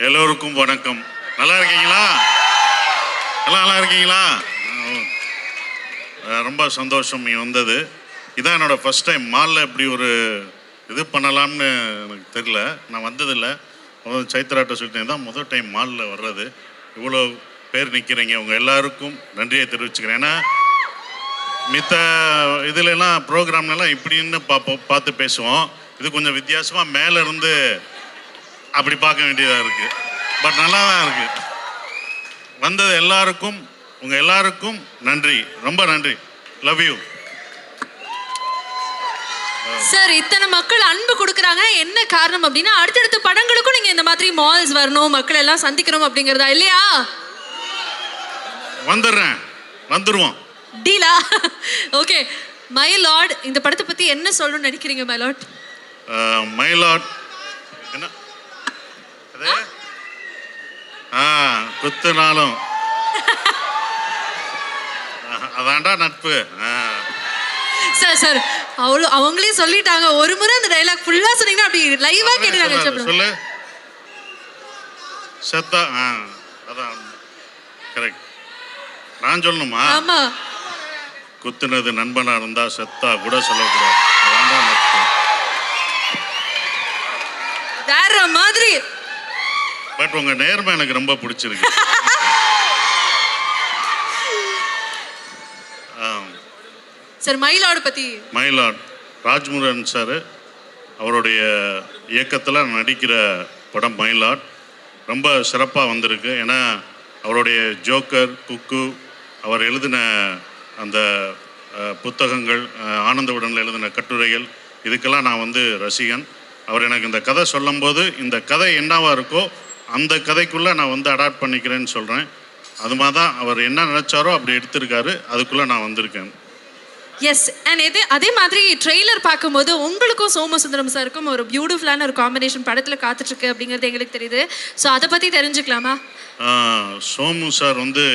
எல்லோருக்கும் வணக்கம். நல்லா இருக்கீங்களா? எல்லாம் நல்லா இருக்கீங்களா? ரொம்ப சந்தோஷம் நீ வந்தது. இதான் என்னோட ஃபஸ்ட் டைம் மாலில் இப்படி ஒரு இது பண்ணலாம்னு எனக்கு தெரியல. நான் வந்ததில்லை. சைத்ராட்ட சொல்லிட்டேன் தான் முதல் டைம் மாலில் வர்றது. இவ்வளோ பேர் நிற்கிறீங்க, உங்கள் எல்லாருக்கும் நன்றியை தெரிவிச்சுக்கிறேன். ஏன்னா மித்த இதுலலாம் ப்ரோக்ராம்லாம் இப்படின்னு பார்த்து பேசுவோம். இது கொஞ்சம் வித்தியாசமாக மேலே இருந்து அப்படி பார்க்க வேண்டியதாக இருக்குது. பட் நல்லா தான் இருக்குது. வந்தது எல்லாருக்கும், உங்கள் எல்லாருக்கும் நன்றி, ரொம்ப நன்றி. Love you sir. இத்தனை மக்கள் அன்பு கொடுக்குறாங்க, என்ன காரணம் அப்படின்னா அடுத்தடுத்த படங்களுக்கும் நீங்கள் இந்த மாதிரி மால்ஸ் வரணும், மக்கள் எல்லாம் சந்திக்கணும் அப்படிங்கிறதா இல்லையா? வந்துடுவோம் டீலா? ஓகே, மை லார்ட் இந்த படத்தை பற்றி என்ன சொல்லணும்னு நினைக்கிறீங்க மை லார்ட்? மை லார்ட் என்ன குத்துனாலும் அதான்டா நட்பு. சார் சார் அவங்களே சொல்லிட்டாங்க. ஒரு முறை அந்த டைலாக் ஃபுல்லா சொன்னீங்கன்னா அப்படி லைவா கேட்டுறாங்க. சொல்லு. செத்தா அதான் கரெக்ட். நான் சொல்லணுமா? ஆமா. குத்துனது நண்பனா இருந்தா செத்தா கூட சொல்லக்கூடாது. அதான்டா நட்பு. வேற மாதிரி. பட் உங்க நேர்மை எனக்கு ரொம்ப பிடிச்சிருக்கு. சார் மயிலாடு பத்தி. மயிலாடு ராஜ்முருகன் சார் அவருடைய இயக்கத்தில் நடிக்கிற படம் மயிலாட் ரொம்ப சிறப்பாக வந்திருக்கு. ஏன்னா அவருடைய ஜோக்கர், குக்கு, அவர் எழுதின அந்த புத்தகங்கள், ஆனந்த விடனில் எழுதின கட்டுரைகள், இதுக்கெல்லாம் நான் வந்து ரசிகன். அவர் எனக்கு இந்த கதை சொல்லும்போது இந்த கதை என்னவாக இருக்கோ அந்த கதைக்குள்ளே நான் வந்து அடாப்ட் பண்ணிக்கிறேன்னு சொல்கிறேன். அது மாதிரி தான் அவர் என்ன நினச்சாரோ அப்படி எடுத்திருக்காரு. அதுக்குள்ளே நான் வந்திருக்கேன். எஸ். அண்ட் அதே மாதிரி ட்ரெய்லர் பார்க்கும்போது உங்களுக்கும் சோமசுந்தரம் சாருக்கும் ஒரு பியூட்டிஃபுல்லான ஒரு காம்பினேஷன் படத்தில் காத்துட்ருக்கு அப்படிங்கிறது எங்களுக்கு தெரியுது. ஸோ அதை பற்றி தெரிஞ்சுக்கலாமா? சோமு சார் வந்து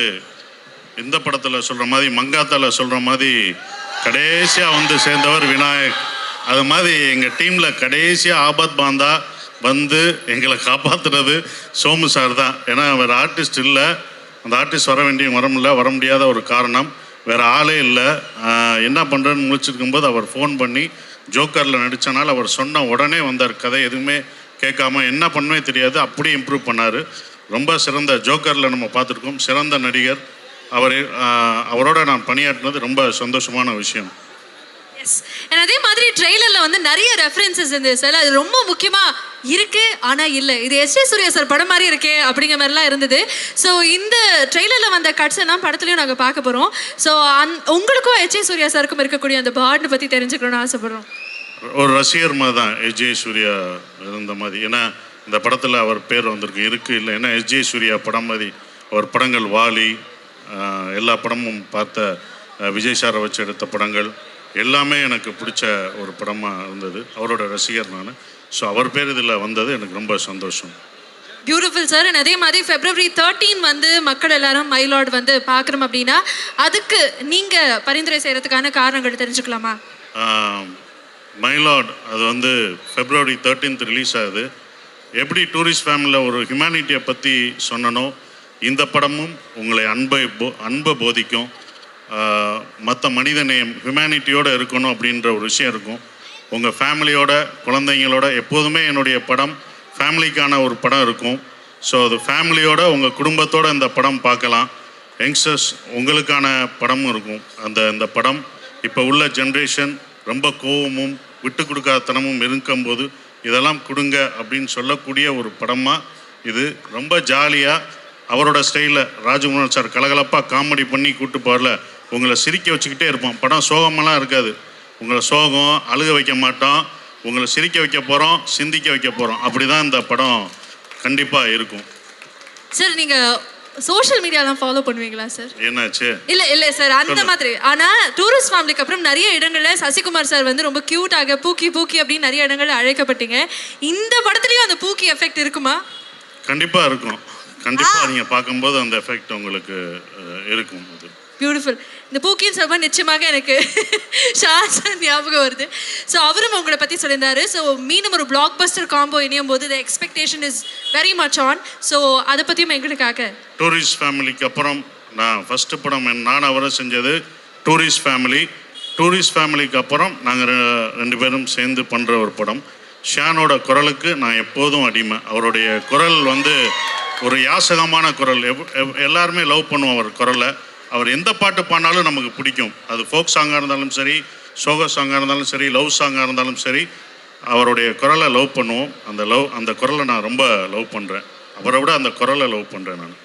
இந்த படத்தில் சொல்கிற மாதிரி, மங்காத்தாவில் சொல்கிற மாதிரி கடைசியாக வந்து சேர்ந்தவர் விநாயக். அது மாதிரி எங்கள் டீமில் கடைசியாக ஆபத் பாந்தா வந்து எங்களை காப்பாற்றுறது சோமு சார் தான். ஏன்னா வேறு ஆர்டிஸ்ட் இல்லை. அந்த ஆர்டிஸ்ட் வர முடியாத ஒரு காரணம், வேறு ஆளே இல்லை. என்ன பண்ணுறேன்னு முடிச்சிருக்கும்போது அவர் ஃபோன் பண்ணி ஜோக்கரில் நடித்தனால அவர் சொன்ன உடனே வந்தார். கதை எதுவுமே கேட்காம என்ன பண்ணவே தெரியாது, அப்படியே இம்ப்ரூவ் பண்ணார். ரொம்ப சிறந்த ஜோக்கரில் நம்ம பார்த்துருக்கோம். சிறந்த நடிகர். அவரோட நான் பணியாற்றினது ரொம்ப சந்தோஷமான விஷயம். எஸ். அதே மாதிரி ட்ரெய்லரில் வந்து நிறைய ரெஃபரன்சஸ் இருந்தது சார். அது ரொம்ப முக்கியமாக இருக்குது, ஆனால் இல்லை இது எஸ்.ஜே. சூர்யா சார் படம் மாதிரி இருக்கே அப்படிங்கிற மாதிரிலாம் இருந்தது. ஸோ இந்த ட்ரெய்லரில் வந்த கட்ஸ் எல்லாம் படத்துலையும் நாங்கள் பார்க்க போகிறோம். ஸோ உங்களுக்கும் எஸ்.ஜே. சூர்யா சாருக்கும் இருக்கக்கூடிய அந்த பாண்டை பற்றி தெரிஞ்சுக்கணும்னு ஆசைப்படுறோம். ஒரு ரசிகர் மாதிரி தான் எஸ்.ஜே. சூர்யா இருந்த மாதிரி. ஏன்னா இந்த படத்தில் அவர் பேர் வந்திருக்கு இல்லை. ஏன்னா எஸ்.ஜே. சூர்யா படம் மாதிரி அவர் படங்கள், வாலி, எல்லா படமும் பார்த்த, விஜய் சாரை வச்சு எடுத்த படங்கள் எல்லாமே எனக்கு பிடிச்ச ஒரு படமாக இருந்தது. அவரோட ரசிகர் நான். ஸோ அவர் பேர் இதில் வந்தது எனக்கு ரொம்ப சந்தோஷம். Beautiful sir. அதே மாதிரி February 13 வந்து மக்கள் எல்லாரும் மயிலாட் வந்து பார்க்குறோம் அப்படின்னா அதுக்கு நீங்கள் பரிந்துரை செய்கிறதுக்கான காரணங்கள் தெரிஞ்சுக்கலாமா? மயிலாட் அது வந்து February 13 ரிலீஸ் ஆகுது. எப்படி டூரிஸ்ட் ஃபேமிலியில் ஒரு ஹியூமனிட்டியை பற்றி சொன்னனோ இந்த படமும் உங்களை அன்பை போதிக்கும். மற்ற மனிதநேயம், ஹியூமனிட்டியோடு இருக்கணும் அப்படின்ற ஒரு விஷயம் இருக்கும். உங்கள் ஃபேமிலியோட, குழந்தைங்களோட எப்போதுமே என்னுடைய படம் ஃபேமிலிக்கான ஒரு படம் இருக்கும். ஸோ அது ஃபேமிலியோட, உங்கள் குடும்பத்தோடு இந்த படம் பார்க்கலாம். யங்ஸ்டர்ஸ் உங்களுக்கான படமும் இருக்கும். இந்த படம் இப்போ உள்ள ஜென்ரேஷன் ரொம்ப கோவமும் விட்டு கொடுக்காதனமும் இருக்கும்போது இதெல்லாம் கொடுங்க அப்படின்னு சொல்லக்கூடிய ஒரு படமாக இது. ரொம்ப ஜாலியாக அவரோட ஸ்டைலில் ராஜ்முருகன் சார் கலகலப்பாக காமெடி பண்ணி கூப்பிட்டு போகல, உங்களை சிரிக்க வச்சுக்கிட்டே இருப்போம். படம் சோகமெல்லாம் இருக்காது. உங்களை சோகம் அழுக வைக்க மாட்டோம், உங்களை சிரிக்க வைக்க போகிறோம், சிந்திக்க வைக்க போகிறோம். அப்படி தான் இந்த படம் கண்டிப்பாக இருக்கும். சார் நீங்கள் சோஷியல் மீடியாலாம் ஃபாலோ பண்ணுவீங்களா சார்? என்னாச்சு? இல்லை சார் அந்த மாதிரி. ஆனால் டூரிஸ்ட் ஃபேமிலிக்கு அப்புறம் நிறைய இடங்களில் சசிகுமார் சார் வந்து ரொம்ப க்யூட்டாக பூக்கி அப்படின்னு நிறைய இடங்களில் அழைக்கப்பட்டீங்க. இந்த படத்துலையும் அந்த பூக்கி எஃபெக்ட் இருக்குமா? கண்டிப்பாக இருக்கும். கண்டிப்பாக நீங்கள் பார்க்கும்போது அந்த எஃபெக்ட் உங்களுக்கு இருக்கும். அது பியூட்டிஃபுல். இந்த பூக்கின் சபா நிச்சயமாக எனக்கு ஷாஜான் ஞாபகம் வருது. ஸோ அவரும் உங்களை பற்றி சொல்லியிருந்தாரு. ஸோ மீண்டும் ஒரு பிளாக் பஸ்டர் காம்போ இணையும் போது the expectation is very much on. So அதை பற்றியும் எங்களுக்காக. டூரிஸ்ட் ஃபேமிலிக்கு அப்புறம் நான் ஃபஸ்ட்டு படம் நான் அவரை செஞ்சது டூரிஸ்ட் ஃபேமிலி. டூரிஸ்ட் ஃபேமிலிக்கு அப்புறம் நாங்கள் 2 பேரும் சேர்ந்து பண்ணுற ஒரு படம். ஷானோட குரலுக்கு நான் எப்போதும் அடிமை. அவருடைய குரல் வந்து ஒரு யாசகமான குரல். எல்லாருமே லவ் பண்ணுவோம் அவர் குரலை. அவர் எந்த பாட்டு பாடினாலும் நமக்கு பிடிக்கும். அது ஃபோக் சாங்காக இருந்தாலும் சரி, சோக சாங்காக இருந்தாலும் சரி, லவ் சாங்காக இருந்தாலும் சரி, அவருடைய குரலை லவ் பண்ணுவோம். அந்த குரலை நான் ரொம்ப லவ் பண்ணுறேன். அவரை விட அந்த குரலை லவ் பண்ணுறேன் நான்.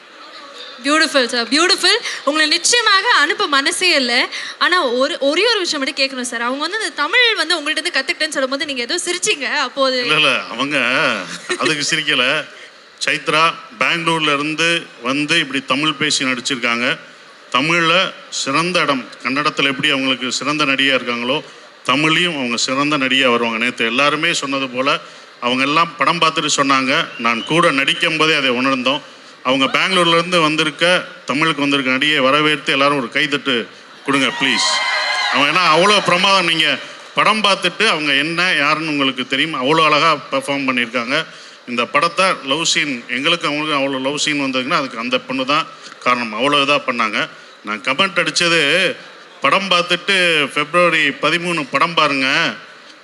Beautiful sir, beautiful. உங்களை நிச்சயமாக அனுப்ப மனசே இல்லை. ஆனால் ஒரே ஒரு விஷயம் மட்டும் கேட்கணும் சார். அவங்க வந்து இந்த தமிழ் வந்து உங்கள்கிட்ட இருந்து கற்றுக்கிட்டேன்னு சொல்லும் போது நீங்கள் ஏதோ சிரிச்சிங்க. அப்போது இல்லை அவங்க அதுக்கு சிரிக்கலை. சைத்ரா பெங்களூர்ல இருந்து வந்து இப்படி தமிழ் பேசி நடிச்சிருக்காங்க. தமிழில் சிறந்த இடம். கன்னடத்தில் எப்படி அவங்களுக்கு சிறந்த நடிகையாக இருக்காங்களோ தமிழையும் அவங்க சிறந்த நடிகையாக வருவாங்க. நேற்று எல்லாருமே சொன்னது போல் அவங்க எல்லாம் படம் பார்த்துட்டு சொன்னாங்க. நான் கூட நடிக்கும் போதே அதை உணர்ந்தோம். அவங்க பெங்களூர்லேருந்து வந்திருக்க தமிழுக்கு வந்திருக்க நடிகையை வரவேற்று எல்லாரும் ஒரு கைதட்டு கொடுங்க ப்ளீஸ். அவங்க ஏன்னா அவ்வளோ பிரமாதம். நீங்கள் படம் பார்த்துட்டு அவங்க என்ன யாருன்னு உங்களுக்கு தெரியும். அவ்வளோ அழகாக பெர்ஃபார்ம் பண்ணியிருக்காங்க. இந்த படத்தை லவ் சீன் எங்களுக்கு அவங்களுக்கு அவ்வளோ லவ் சீன் வந்ததுன்னா அதுக்கு அந்த பொண்ணு தான் காரணம். அவ்வளோ இதாக பண்ணாங்க. நான் கமெண்ட் அடித்தது படம் பார்த்துட்டு February 13 படம் பாருங்கள்,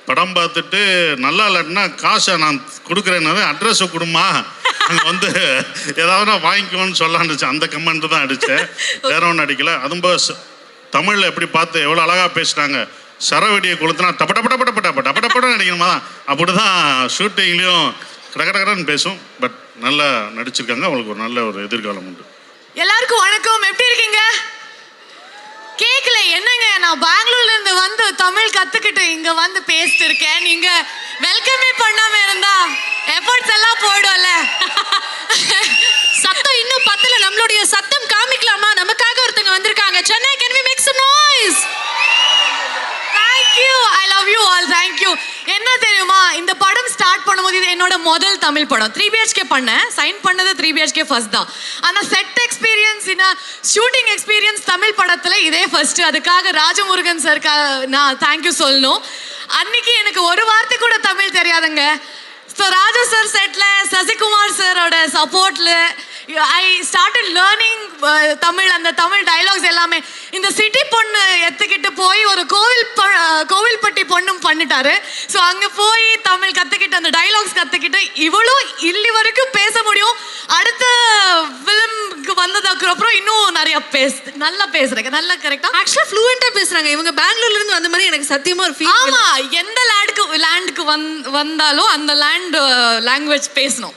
படம் பார்த்துட்டு நல்லா இல்லைன்னா காசை நான் கொடுக்குறேன்னு அட்ரஸை கொடுமா, அங்கே வந்து ஏதாவது நான் வாங்கிக்குவோன்னு சொல்லான்னுச்சு. அந்த கமெண்ட் தான் அடித்தேன், வேற ஒன்றும் அடிக்கலை. அதுவும் தமிழில் எப்படி பார்த்து எவ்வளோ அழகாக பேசுகிறாங்க. சரவெடியை கொளுத்துனா டப்படப்படப்படப்படப்படப்படன்னு நடிக்கணுமா, அப்படி தான் ஷூட்டிங்லேயும் கடகடன்னு பேசும். பட் நல்லா நடிச்சிருக்காங்க. அவங்களுக்கு ஒரு நல்ல ஒரு எதிர்காலம் உண்டு. எல்லாருக்கும் வணக்கம். எப்படி இருக்கீங்க? கேட்கல என்னங்க, நான் பெங்களூர்ல இருந்து வந்து தமிழ் கத்துக்கிட்டு இங்க வந்து பேசிட்டு இருக்கேன். நீங்க வெல்கமே பண்ணாம இருந்தா எஃபர்ட்ஸ் எல்லாம் போயிடும்ல. சத்தம் இன்னும் பத்தல. நம்மளுடைய சத்தம் காமிக்கலாமா? நமக்காக ஒருத்தங்க வந்திருக்காங்க. Chennai, can we make some noise? Thank you. I love you all. Thank you. என்ன தெரியுமா, இந்த படம் ஸ்டார்ட் பண்ணும்போது இது என்னோட முதல் தமிழ் படம். 3 BHK பண்ணேன். சைன் பண்ணது 3 BHK ஃபர்ஸ்ட் தான். ஆனால் set experience shooting experience Tamil படத்தில் இதே ஃபர்ஸ்ட். அதுக்காக ராஜமுருகன் சாருக்கு நான் தேங்க்யூ சொல்லணும். அன்னைக்கு எனக்கு ஒரு வார்த்தை கூட தமிழ் தெரியாதுங்க. So Raju sir settle Sasikumar சாரோட சப்போர்ட்டில் ஐ ஸ்டார்டட் லேர்னிங் தமிழ். அந்த தமிழ் டைலாக்ஸ் எல்லாமே இந்த சிட்டி பொண்ணு எடுத்துக்கிட்டு போய் ஒரு கோவில்பட்டி பொண்ணும் பண்ணிட்டாரு. ஸோ அங்கே போய் தமிழ் கற்றுக்கிட்டு அந்த டைலாக்ஸ் கற்றுக்கிட்டு இவ்வளோ இல்லி வரைக்கும் பேச முடியும். அடுத்த ஃபிலிம்க்கு வந்ததுக்கு அப்புறம் இன்னும் நிறைய நல்லா பேசுறேங்க. நல்லா கரெக்டாக ஆக்சுவலாக ஃப்ளூயண்ட்டாக பேசுகிறாங்க இவங்க. பெங்களூர்ல இருந்து வந்த மாதிரி எனக்கு சத்தியமாக ஒரு ஃபீல். ஆமாம், எந்த லேண்டுக்கு வந்தாலும் அந்த லாங்குவேஜ் பேசணும்.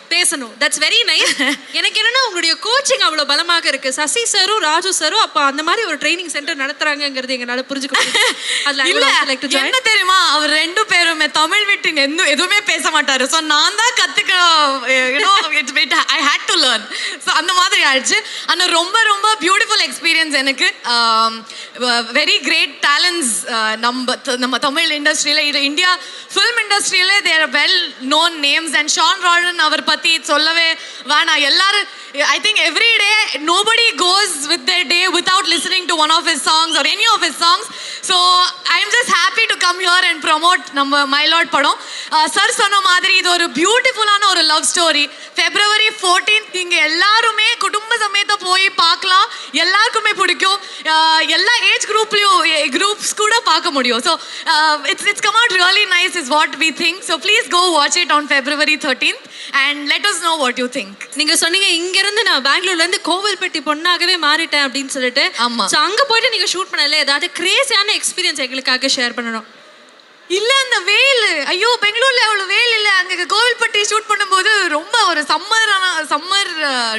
That's very nice. எனக்கு என்னன்னா உங்களுடைய கோச்சிங் அவ்வளோ பலமாக இருக்கு. சசி சாரும் ராஜு சாரும் அப்போ அந்த மாதிரி ஒரு ட்ரைனிங் சென்டர் நடத்துறாங்கிறது எங்களால் புரிஞ்சுக்க முடியும். என்ன தெரியுமா, அவர் 2 பேருமே தமிழ் விட்டு எதுவுமே பேச மாட்டாரு. ஸோ நான் தான் I hate to learn. So அந்த மாதிரி ஆயிடுச்சு. ஆனால் ரொம்ப ரொம்ப பியூட்டிஃபுல் எக்ஸ்பீரியன்ஸ் எனக்கு. வெரி கிரேட் டேலண்ட்ஸ் நம்ம தமிழ் இண்டஸ்ட்ரியில், இது இந்தியா ஃபிலிம் இண்டஸ்ட்ரியில் there well known names. And Sean Roldan அவர் பற்றி சொல்லவே வேணாம். எல்லாரும் I think every day nobody goes with their day without listening to one of his songs or any of his songs. So I'm just happy to come here and promote நம்ம My Lord படம். Sir சொன்ன மாதிரி இது ஒரு பியூட்டிஃபுல்லான ஒரு love story. February 14th நீங்க எல்லாருமே குடும்ப சமேத போய் பார்க்கலாம். எல்லாருக்குமே பிடிக்கும். எல்லா ஏஜ் குரூப்ஸ் கூட பார்க்க முடியும். So it's come out really nice is what we think. So please go watch it on February 13th and let us know what you think. நீங்க சொன்னீங்க இங்க இருந்து நான் பெங்களூர்ல இருந்து கோவில்பட்டி பொண்ணாகவே மாறிட்டேன் அப்படின்னு சொல்லிட்டு. ஆமா. சோ அங்க போயிட்டு நீங்க ஷூட் பண்ணல, ஏதாவது கிரேசியான எக்ஸ்பீரியன்ஸ் எங்களுக்காக ஷேர் பண்ணணும். இல்ல அந்த வெயில், ஐயோ பெங்களூர்ல அவ்வளவு வெயில் இல்ல. அங்க கோவில்பட்டி ஷூட் பண்ணும்போது ரொம்ப ஒரு சம்மர்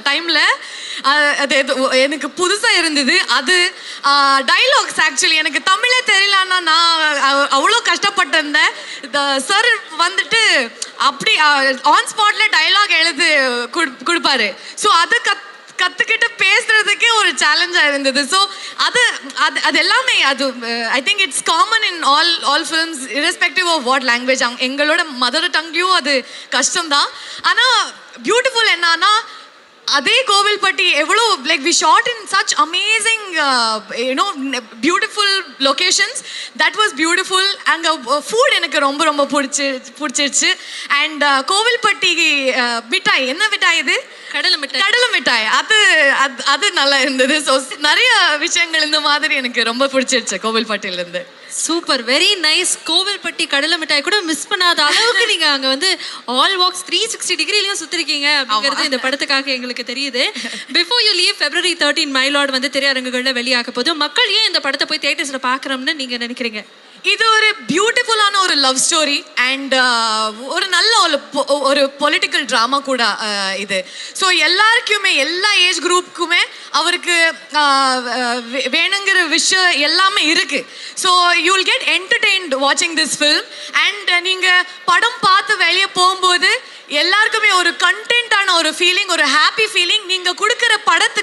டைம்ல அது எனக்கு புதுசா இருந்தது. அது டைலாக்ஸ் ஆக்சுவலி எனக்கு தமிழே தெரியலன்னா நான் அவ்வளோ கஷ்டப்பட்டிருந்தேன். சார் வந்துட்டு அப்படி ஆன் ஸ்பாட்ல டைலாக் எழுதி கொடுப்பாரு. ஸோ அது கற்றுக்கிட்டு பேசுறதுக்கே ஒரு சேலஞ்சாக இருந்தது. ஸோ அது எல்லாமே அது I think it's common in all films irrespective of what language. எங்களோட மதர் டங்லையும் அது கஷ்டம்தான். ஆனால் பியூட்டிஃபுல் என்னன்னா அதே கோவில்பட்டி எவ்வளோ like we shot in such amazing you know beautiful locations. That was beautiful. அங்கே ஃபுட் எனக்கு ரொம்ப ரொம்ப பிடிச்சிருச்சு. அண்ட் கோவில்பட்டி மிட்டாய், என்ன மிட்டாய் இது? கடலை மிட்டாய். கடலை மிட்டாய் அது நல்லா இருந்தது. ஸோ நிறைய விஷயங்கள் இந்த மாதிரி எனக்கு ரொம்ப பிடிச்சிருச்சு கோவில்பட்டியிலேருந்து. Super, very nice. கோவில்பட்டி கடலை மிட்டாய் கூட மிஸ் பண்ணாத அளவுக்கு நீங்க அங்க வந்து ஆல் வாக்ஸ் 360 டிகிரிலையும் சுத்திருக்கீங்க அப்படிங்கிறது இந்த படத்துக்காக எங்களுக்கு தெரியுது. Before you leave February 13 my Lord வந்து திரையரங்குகள்ல வெளியாக போது. மக்கள் ஏன் இந்த படத்தை போய் தியேட்டர்ஸ்ல பார்க்கறோம்னு நீங்க நினைக்கிறீங்க? இது ஒரு பியூட்டிஃபுல்லான ஒரு லவ் ஸ்டோரி அண்ட் ஒரு நல்ல ஒரு பொலிட்டிக்கல் ட்ராமா கூட இது. ஸோ எல்லாருக்குமே, எல்லா ஏஜ் குரூப்புக்குமே அவருக்கு வேணுங்கிற விஷயம் எல்லாமே இருக்கு. So you will get entertained வாட்சிங் திஸ் ஃபில்ம். அண்ட் நீங்கள் படம் பார்த்து வெளியே போகும்போது எல்லாருக்குமே ஒரு கண்டென்ட்டான ஒரு ஃபீலிங், ஒரு ஹாப்பி ஃபீலிங். நீங்கள் கொடுக்குற பணத்துக்கு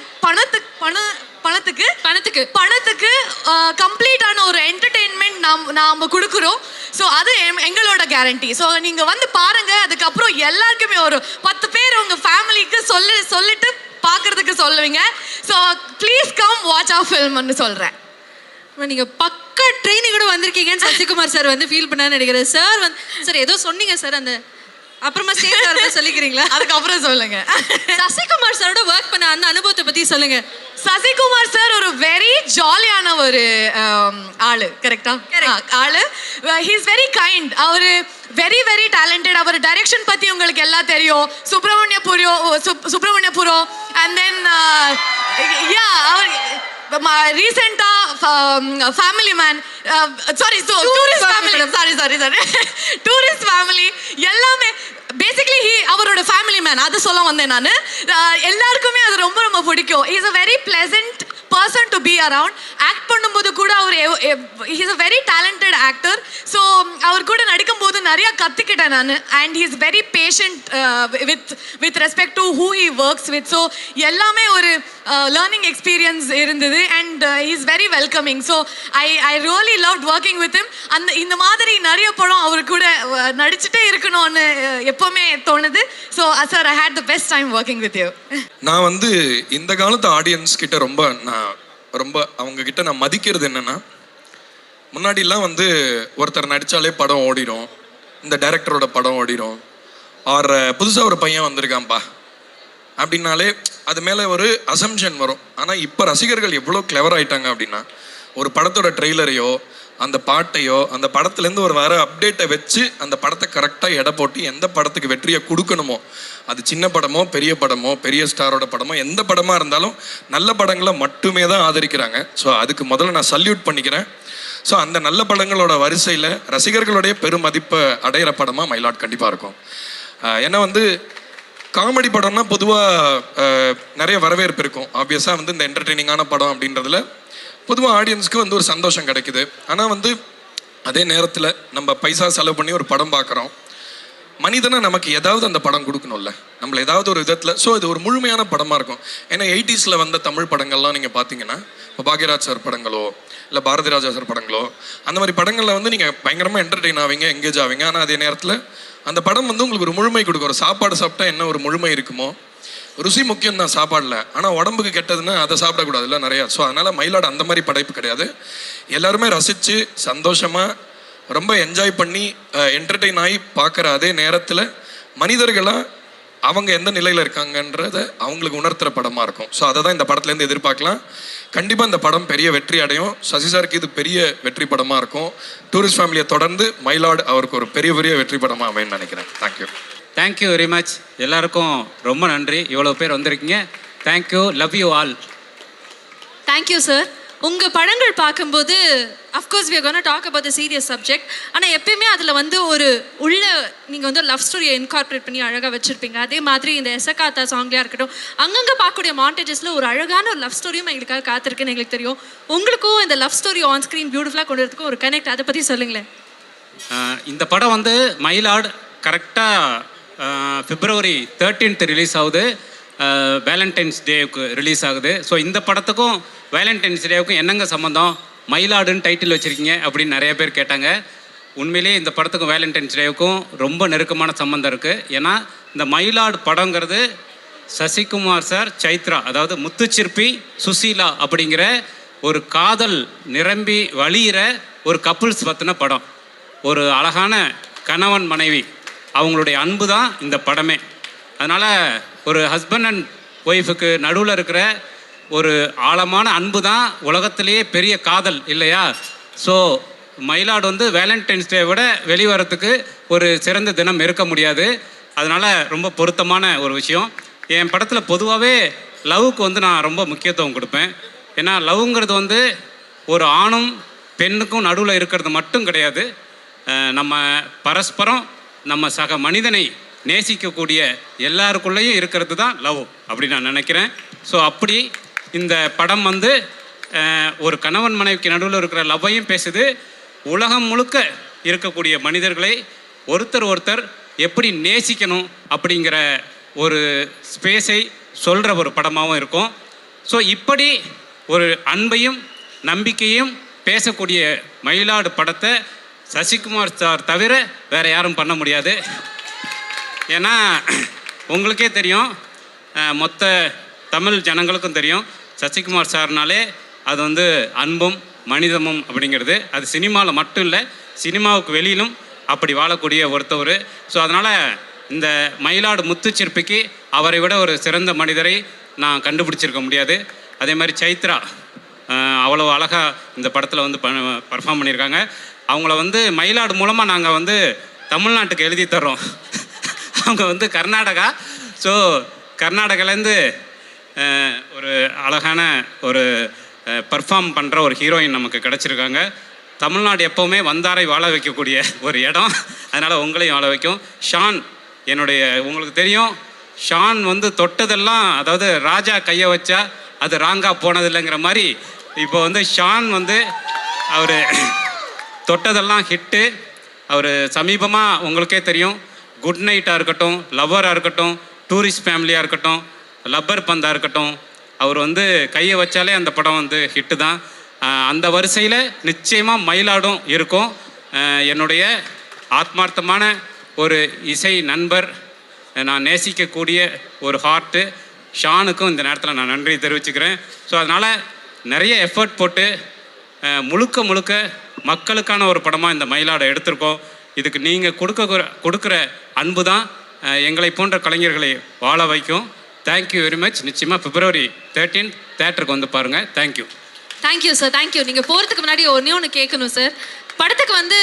கம்ப்ளீட்டான ஒரு என்டர்டெயின்மெண்ட் நாம கொடுக்குறோம். ஸோ அது எங்களோட கேரண்டி. ஸோ நீங்க வந்து பாருங்க. அதுக்கப்புறம் எல்லாருக்குமே ஒரு 10 பேர் உங்க ஃபேமிலிக்கு சொல்லிட்டு பார்க்கறதுக்கு சொல்லுவீங்க. So please come watch our ஃபில்ம்னு சொல்றேன். நீங்க பக்க ட்ரெயினிங் கூட வந்திருக்கீங்கன்னு சசிகுமார் சார் வந்து ஃபீல் பண்ணான்னு நினைக்கிறேன். சார் வந்து சார் ஏதோ சொன்னீங்க சார், அந்த அப்புறமா சேர்ந்து சொல்லிக்கிறீங்களா? அதுக்கப்புறம் சொல்லுங்க. சசிகுமார் சாரோட ஒர்க் பண்ண அந்த அனுபவத்தை பத்தி சொல்லுங்க. சசிகுமார் சார் ஒரு வெரி ஜாலியான ஒரு ஆளு. கரெக்டா? ஆளு. He is very kind. அவரு வெரி வெரி டேலண்டட். அவர் டைரக்ஷன் பத்தி உங்களுக்கு எல்லாம் தெரியும். சுப்பிரமணியபுரம் அண்ட் தென் அவர் ரீசெண்டா ஃபேமிலி மேன், டூரிஸ்ட் ஃபேமிலி எல்லாமே பேசிக்கலி அவரோட ஃபேமிலி மேன். அது சொல்ல வந்தேன் நான். எல்லாருக்குமே அது ரொம்ப ரொம்ப பிடிக்கும். Is a very pleasant person to be around. Act பண்ணும்போது கூட அவர் is a very talented actor. So அவர் கூட நடிக்கும் போது நிறைய கற்றுக்கிட்டேன் நான். And he is very patient with respect to who he works with. So எல்லாமே ஒரு லேர்னிங் எக்ஸ்பீரியன்ஸ் இருந்தது. And he is very welcoming. So I really loved working with him. இந்த மாதிரி நிறைய படம் அவர் கூட நடிச்சுட்டே இருக்கணும்னு எப்பவுமே தோணுது. So sir, I had the best time working with you. நான் வந்து இந்த காலத்து ஆடியன்ஸ் கிட்ட ரொம்ப அவங்க கிட்ட நான் மதிக்கிறது என்னன்னா, முன்னாடிலாம் வந்து ஒருத்தர் நடித்தாலே படம் ஓடிடும், இந்த டைரக்டரோட படம் ஓடிடும், ஆர் புதுசாக ஒரு பையன் வந்திருக்கான்ப்பா அப்படின்னாலே அது மேலே ஒரு அசம்ஷன் வரும். ஆனால் இப்போ ரசிகர்கள் எவ்வளோ கிளவர் ஆகிட்டாங்க அப்படின்னா, ஒரு படத்தோட ட்ரெய்லரையோ அந்த பாட்டையோ அந்த படத்துலேருந்து ஒரு வர அப்டேட்டை வச்சு அந்த படத்தை கரெக்டாக எடை போட்டு எந்த படத்துக்கு வெற்றியை கொடுக்கணுமோ, அது சின்ன படமோ பெரிய படமோ பெரிய ஸ்டாரோட படமோ எந்த படமாக இருந்தாலும் நல்ல படங்களை மட்டுமே தான் ஆதரிக்கிறாங்க. ஸோ அதுக்கு முதல்ல நான் சல்யூட் பண்ணிக்கிறேன். ஸோ அந்த நல்ல படங்களோட வரிசையில் ரசிகர்களுடைய பெருமதிப்பை அடையிற படமாக மை லார்ட் கண்டிப்பாக இருக்கும். ஏன்னா வந்து காமெடி படம்னா பொதுவாக நிறைய வரவேற்பு இருக்கும். ஆப்வியஸாக வந்து இந்த என்டர்டெய்னிங்கான படம் அப்படின்றதுல பொதுவாக ஆடியன்ஸ்க்கு வந்து ஒரு சந்தோஷம் கிடைக்குது. ஆனால் வந்து அதே நேரத்தில் நம்ம பைசா செலவு பண்ணி ஒரு படம் பார்க்குறோம். மனிதனை நமக்கு ஏதாவது அந்த படம் கொடுக்கணும்ல, நம்மளை ஏதாவது ஒரு விதத்தில். ஸோ இது ஒரு முழுமையான படமாக இருக்கும். ஏன்னா 80s வந்த தமிழ் படங்கள்லாம் நீங்கள் பார்த்தீங்கன்னா, இப்போ பாக்யராஜ் சார் படங்களோ இல்லை பாரதி ராஜா சார் படங்களோ அந்த மாதிரி படங்களில் வந்து நீங்கள் பயங்கரமாக என்டர்டெயின் ஆவீங்க, எங்கேஜ் ஆவீங்க. ஆனால் அதே நேரத்தில் அந்த படம் வந்து உங்களுக்கு ஒரு முழுமை கொடுக்கும். ஒரு சாப்பாடு சாப்பிட்டா என்ன ஒரு முழுமை இருக்குமோ, ருசி முக்கியம் தான் சாப்பாடில், ஆனால் உடம்புக்கு கெட்டதுன்னா அதை சாப்பிடக்கூடாதுல்ல நிறையா. ஸோ அதனால் மை லார்ட் அந்த மாதிரி படைப்பு கிடையாது. எல்லாருமே ரசித்து சந்தோஷமாக ரொம்ப என்ஜாய் பண்ணி என்டர்டெயின் ஆகி பார்க்குற அதே நேரத்தில் மனிதர்களாக அவங்க எந்த நிலையில் இருக்காங்கன்றதை அவங்களுக்கு உணர்த்துகிற படமாக இருக்கும். ஸோ அதை தான் இந்த படத்துலேருந்து எதிர்பார்க்கலாம். கண்டிப்பாக இந்த படம் பெரிய வெற்றி அடையும். சசி சாருக்கு இது பெரிய வெற்றி படமாக இருக்கும். டூரிஸ்ட் ஃபேமிலியை தொடர்ந்து மை லார்ட் அவருக்கு ஒரு பெரிய வெற்றி படமாக அமைன்னு நினைக்கிறேன். Thank you very much. எல்லாருக்கும் ரொம்ப நன்றி. இவ்வளோ பேர் வந்திருக்கீங்க. Thank you. Love you all. Thank you sir. உங்கள் படங்கள் பார்க்கும்போது of course we are gonna talk about the serious subject. ஆனால் எப்பயுமே அதில் வந்து ஒரு உள்ள நீங்கள் வந்து ஒரு லவ் ஸ்டோரியை இன்கார்பரேட் பண்ணி அழகாக வச்சுருப்பீங்க. அதே மாதிரி இந்த எசகாத்தா சாங்லேயா இருக்கட்டும், அங்கங்கே பார்க்கக்கூடிய மாண்டேஜஸில் ஒரு அழகான ஒரு லவ் ஸ்டோரியும் எங்களுக்காக காத்திருக்குன்னு எங்களுக்கு தெரியும். உங்களுக்கும் இந்த லவ் ஸ்டோரி ஆன் ஸ்க்ரீன் பியூட்டிஃபுல்லாக கொண்டு வரதுக்கும் ஒரு கனெக்ட், அதை பற்றி சொல்லுங்களேன். இந்த படம் வந்து மை லார்ட் கரெக்டாக February 13th ரிலீஸ் ஆகுது. வேலண்டைன்ஸ் டேவுக்கு ரிலீஸ் ஆகுது. ஸோ இந்த படத்துக்கும் வேலண்டைன்ஸ் டேவுக்கும் என்னங்க சம்மந்தம், மை லார்டுன்னு டைட்டில் வச்சுருக்கீங்க அப்படின்னு நிறைய பேர் கேட்டாங்க. உண்மையிலேயே இந்த படத்துக்கும் வேலண்டைன்ஸ் டேவுக்கும் ரொம்ப நெருக்கமான சம்மந்தம் இருக்குது. ஏன்னா இந்த மை லார்டு படங்கிறது சசிகுமார் சார், சைத்ரா, அதாவது முத்துச்சிற்பி, சுசீலா அப்படிங்கிற ஒரு காதல் நிரம்பி வழியிற ஒரு கப்புள்ஸ் பற்றின படம். ஒரு அழகான கணவன் மனைவி அவங்களுடைய அன்பு தான் இந்த படமே. அதனால் ஒரு ஹஸ்பண்ட் அண்ட் ஒய்ஃபுக்கு நடுவில் இருக்கிற ஒரு ஆழமான அன்பு தான் உலகத்திலேயே பெரிய காதல் இல்லையா? ஸோ மயிலாடு வந்து வேலண்டைன்ஸ் டே விட வெளிவரத்துக்கு ஒரு சிறந்த தினம் இருக்க முடியாது. அதனால் ரொம்ப பொருத்தமான ஒரு விஷயம். என் படத்தில் பொதுவாகவே லவ்வுக்கு வந்து நான் ரொம்ப முக்கியத்துவம் கொடுப்பேன். ஏன்னா லவ்ங்கிறது வந்து ஒரு ஆணும் பெண்ணுக்கும் நடுவில் இருக்கிறது மட்டும் கிடையாது. நம்ம பரஸ்பரம் நம்ம சக மனிதனை நேசிக்கக்கூடிய எல்லாருக்குள்ளேயும் இருக்கிறது தான் லவ் அப்படி நான் நினைக்கிறேன். ஸோ அப்படி இந்த படம் வந்து ஒரு கணவன் மனைவிக்கு நடுவில் இருக்கிற லவ்வையும் பேசுது. உலகம் முழுக்க இருக்கக்கூடிய மனிதர்களை ஒருத்தர் எப்படி நேசிக்கணும் அப்படிங்கிற ஒரு ஸ்பேஸை சொல்கிற ஒரு படமாகவும் இருக்கும். ஸோ இப்படி ஒரு அன்பையும் நம்பிக்கையும் பேசக்கூடிய மயிலாடு படத்தை சசிகுமார் சார் தவிர வேறு யாரும் பண்ண முடியாது. ஏன்னா உங்களுக்கே தெரியும், மொத்த தமிழ் ஜனங்களுக்கும் தெரியும், சசிகுமார் சார்னாலே அது வந்து அன்பும் மனிதமும் அப்படிங்கிறது. அது சினிமாவில் மட்டும் இல்லை, சினிமாவுக்கு வெளியிலும் அப்படி வாழக்கூடிய ஒருத்தவர். ஸோ அதனால் இந்த மயிலாடு முத்துச்சிற்பிக்கு அவரை விட ஒரு சிறந்த மனிதரை நான் கண்டுபிடிச்சிருக்க முடியாது. அதே மாதிரி சைத்ரா அவ்வளோ அழகாக இந்த படத்தில் வந்து பர்ஃபார்ம் பண்ணியிருக்காங்க. அவங்கள வந்து மயிலாடு மூலமாக நாங்கள் வந்து தமிழ்நாட்டுக்கு எழுதி தர்றோம். அவங்க வந்து கர்நாடகா. ஸோ கர்நாடகாலேருந்து ஒரு அழகான ஒரு பர்ஃபார்ம் பண்ணுற ஒரு ஹீரோயின் நமக்கு கிடச்சிருக்காங்க. தமிழ்நாடு எப்போவுமே வந்தாரை வாழ வைக்கக்கூடிய ஒரு இடம். அதனால் உங்களையும் வாழ வைக்கும். ஷான், என்னுடைய உங்களுக்கு தெரியும், ஷான் வந்து தொட்டதெல்லாம், அதாவது ராஜா கையை வச்சா அது ராங்காக போனதில்லைங்கிற மாதிரி இப்போ வந்து ஷான் வந்து அவர் தொட்டதெல்லாம் ஹிட்டு. அவர் சமீபமாக உங்களுக்கே தெரியும், குட் நைட்டாக இருக்கட்டும், லவ்வராக இருக்கட்டும், டூரிஸ்ட் ஃபேமிலியாக இருக்கட்டும், லப்பர் பந்தாக இருக்கட்டும், அவர் வந்து கையை வச்சாலே அந்த படம் வந்து ஹிட்டு தான். அந்த வரிசையில் நிச்சயமாக மயிலாடும் இருக்கும். என்னுடைய ஆத்மார்த்தமான ஒரு இசை நண்பர், நான் நேசிக்கக்கூடிய ஒரு ஹார்ட்டு ஷானுக்கும் இந்த நேரத்தில் நான் நன்றி தெரிவிச்சுக்கிறேன். ஸோ அதனால் நிறைய எஃபர்ட் போட்டு முழுக்க மக்களுக்கான ஒரு படமாக இந்த மயிலாடை எடுத்திருக்கோம். இதுக்கு நீங்கள் கொடுக்குற அன்பு தான் எங்களை போன்ற கலைஞர்களை வாழ வைக்கும். Thank you very much. நிச்சயமாக February 13 தேட்டருக்கு வந்து பாருங்கள். தேங்க்யூ. Thank you sir, thank you. நீங்கள் போகிறதுக்கு முன்னாடி ஒன்று கேட்கணும் சார். படத்துக்கு வந்து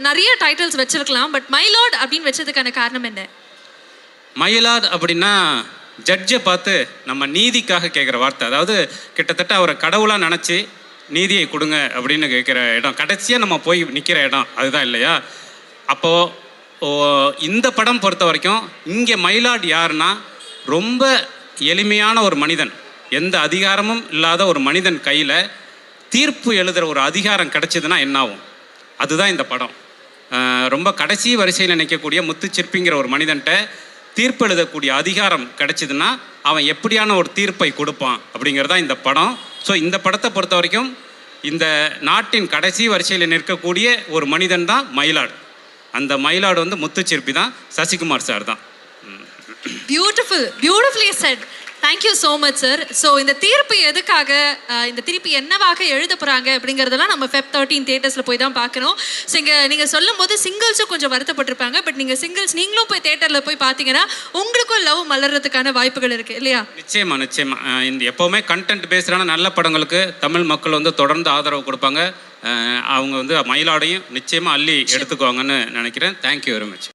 நிறைய டைட்டில்ஸ் வச்சிருக்கலாம், பட் மயிலாட் அப்படின்னு வச்சதுக்கான காரணம் என்ன? மயிலாட் அப்படின்னா ஜட்ஜை பார்த்து நம்ம நீதிக்காக கேட்குற வார்த்தை. அதாவது கிட்டத்தட்ட அவரை கடவுளாக நினச்சி நீதியை கொடுங்க அப்படின்னு கேட்குற இடம், கடைசியாக நம்ம போய் நிற்கிற இடம் அதுதான் இல்லையா? அப்போது இந்த படம் பொறுத்த வரைக்கும் இங்கே மயிலாட் யாருன்னா ரொம்ப எளிமையான ஒரு மனிதன், எந்த அதிகாரமும் இல்லாத ஒரு மனிதன் கையில் தீர்ப்பு எழுதுகிற ஒரு அதிகாரம் கிடச்சிதுன்னா என்னாகும், அதுதான் இந்த படம். ரொம்ப கடைசி வரிசையில் நிற்கக்கூடிய முத்துச்சிற்பிங்கிற ஒரு மனிதன்ட்ட தீர்ப்பு எழுதக்கூடிய அதிகாரம் கிடைச்சிதுன்னா அவன் எப்படியான ஒரு தீர்ப்பை கொடுப்பான் அப்படிங்கிறது தான் இந்த படம். ஸோ இந்த படத்தை பொறுத்த வரைக்கும் இந்த நாட்டின் கடைசி வரிசையில் நிற்கக்கூடிய ஒரு மனிதன் தான் மயிலாடு. அந்த மயிலாடு வந்து முத்துச்சிற்பி தான், சசிகுமார் சார் தான். Beautifully set. Thank you so much sir. So இந்த தீர்ப்பு எதுக்காக, இந்த தீர்ப்பு என்னவாக எழுத போகிறாங்க அப்படிங்கிறதெல்லாம் நம்ம Feb 13 தேட்டர்ஸில் போய் தான் பார்க்கணும். ஸோ இங்கே நீங்கள் சொல்லும் போது சிங்கிள்ஸும் கொஞ்சம் வருத்தப்பட்டிருப்பாங்க, பட் நீங்கள் சிங்கிள்ஸ் நீங்களும் போய் தேட்டரில் போய் பார்த்தீங்கன்னா உங்களுக்கும் லவ் மலர்றதுக்கான வாய்ப்புகள் இருக்குது இல்லையா? நிச்சயமாக இந்த எப்போவுமே கண்டென்ட் பேஸ்டான நல்ல படங்களுக்கு தமிழ் மக்கள் வந்து தொடர்ந்து ஆதரவு கொடுப்பாங்க. அவங்க வந்து மயிலாடையும் நிச்சயமாக அள்ளி எடுத்துக்குவாங்கன்னு நினைக்கிறேன். Thank you very much.